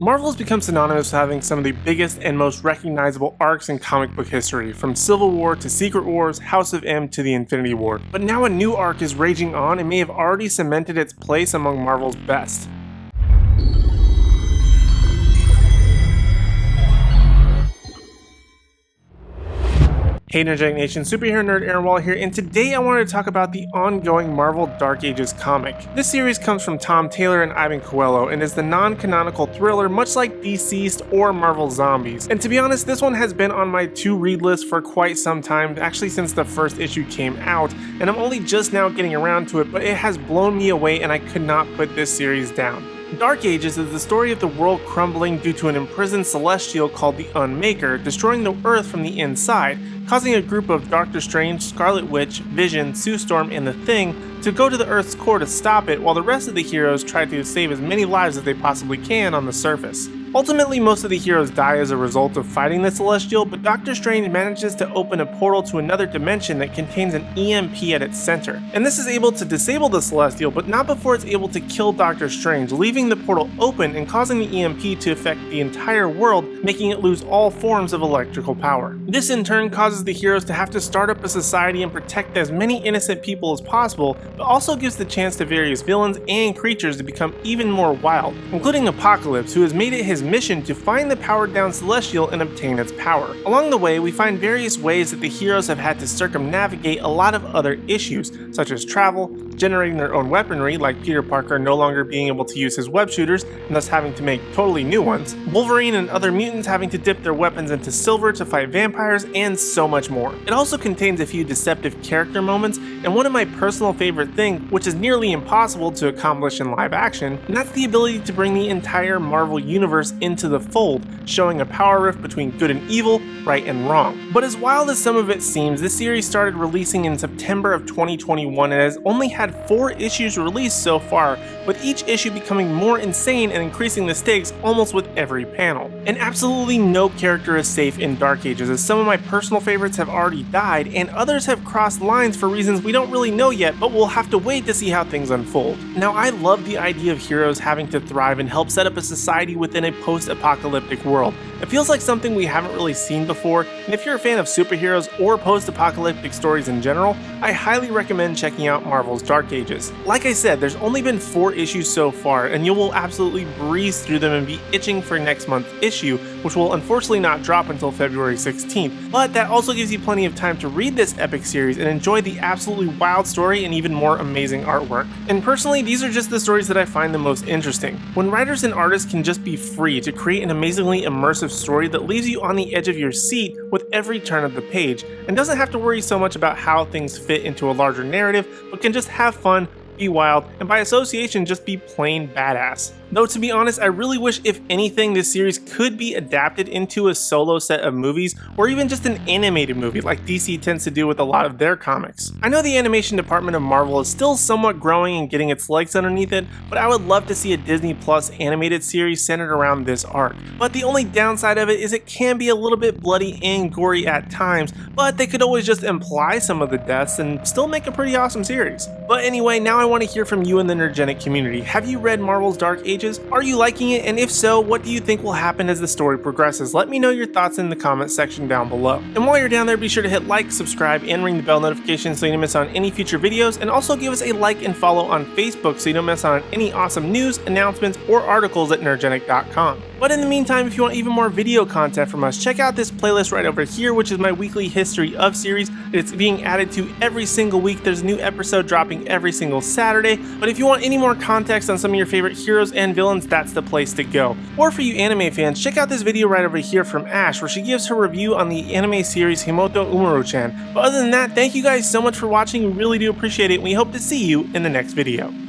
Marvel has become synonymous with having some of the biggest and most recognizable arcs in comic book history, from Civil War to Secret Wars, House of M to the Infinity War. But now a new arc is raging on and may have already cemented its place among Marvel's best. Hey Nerdgenic Nation, superhero nerd Aaron Wall here, and today I wanted to talk about the ongoing Marvel Dark Ages comic. This series comes from Tom Taylor and Ivan Coelho and is the non-canonical thriller much like Deceased or Marvel Zombies. And to be honest, this one has been on my to-read list for quite some time, actually since the first issue came out, and I'm only just now getting around to it, but it has blown me away and I could not put this series down. Dark Ages is the story of the world crumbling due to an imprisoned celestial called the Unmaker, destroying the Earth from the inside, causing a group of Doctor Strange, Scarlet Witch, Vision, Sue Storm, and the Thing to go to the Earth's core to stop it, while the rest of the heroes try to save as many lives as they possibly can on the surface. Ultimately, most of the heroes die as a result of fighting the Celestial, but Doctor Strange manages to open a portal to another dimension that contains an EMP at its center. And this is able to disable the Celestial, but not before it's able to kill Doctor Strange, leaving the portal open and causing the EMP to affect the entire world, making it lose all forms of electrical power. This in turn causes the heroes to have to start up a society and protect as many innocent people as possible, but also gives the chance to various villains and creatures to become even more wild, including Apocalypse, who has made it his mission to find the powered down Celestial and obtain its power. Along the way, we find various ways that the heroes have had to circumnavigate a lot of other issues, such as travel, generating their own weaponry, like Peter Parker no longer being able to use his web shooters and thus having to make totally new ones, Wolverine and other mutants having to dip their weapons into silver to fight vampires, and so much more. It also contains a few deceptive character moments, and one of my personal favorite things, which is nearly impossible to accomplish in live action, and that's the ability to bring the entire Marvel universe into the fold, showing a power rift between good and evil, right and wrong. But as wild as some of it seems, this series started releasing in September of 2021 and has only had 4 issues released so far, with each issue becoming more insane and increasing the stakes almost with every panel. And absolutely no character is safe in Dark Ages, as some of my personal favorites have already died and others have crossed lines for reasons we don't really know yet, but we'll have to wait to see how things unfold. Now, I love the idea of heroes having to thrive and help set up a society within a post-apocalyptic world. It feels like something we haven't really seen before, and if you're a fan of superheroes or post-apocalyptic stories in general, I highly recommend checking out Marvel's Dark Ages. Like I said, there's only been 4 issues so far, and you will absolutely breeze through them and be itching for next month's issue, which will unfortunately not drop until February 16th, but that also gives you plenty of time to read this epic series and enjoy the absolutely wild story and even more amazing artwork. And personally, these are just the stories that I find the most interesting. When writers and artists can just be free to create an amazingly immersive story that leaves you on the edge of your seat with every turn of the page, and doesn't have to worry so much about how things fit into a larger narrative, but can just have fun, be wild, and by association just be plain badass. Though to be honest, I really wish, if anything, this series could be adapted into a solo set of movies, or even just an animated movie like DC tends to do with a lot of their comics. I know the animation department of Marvel is still somewhat growing and getting its legs underneath it, but I would love to see a Disney Plus animated series centered around this arc. But the only downside of it is it can be a little bit bloody and gory at times, but they could always just imply some of the deaths and still make a pretty awesome series. But anyway, now I want to hear from you in the Nerdgenic community. Have you read Marvel's Dark Ages? Are you liking it? And if so, what do you think will happen as the story progresses? Let me know your thoughts in the comments section down below. And while you're down there, be sure to hit like, subscribe, and ring the bell notification so you don't miss out on any future videos, and also give us a like and follow on Facebook so you don't miss out on any awesome news, announcements, or articles at nerdgenic.com. But in the meantime, if you want even more video content from us, check out this playlist right over here, which is my weekly History of series. It's being added to every single week. There's a new episode dropping every single Saturday. But if you want any more context on some of your favorite heroes and villains, that's the place to go. Or for you anime fans, check out this video right over here from Ash, where she gives her review on the anime series Himoto Umaru-chan. But other than that, thank you guys so much for watching. We really do appreciate it, and we hope to see you in the next video.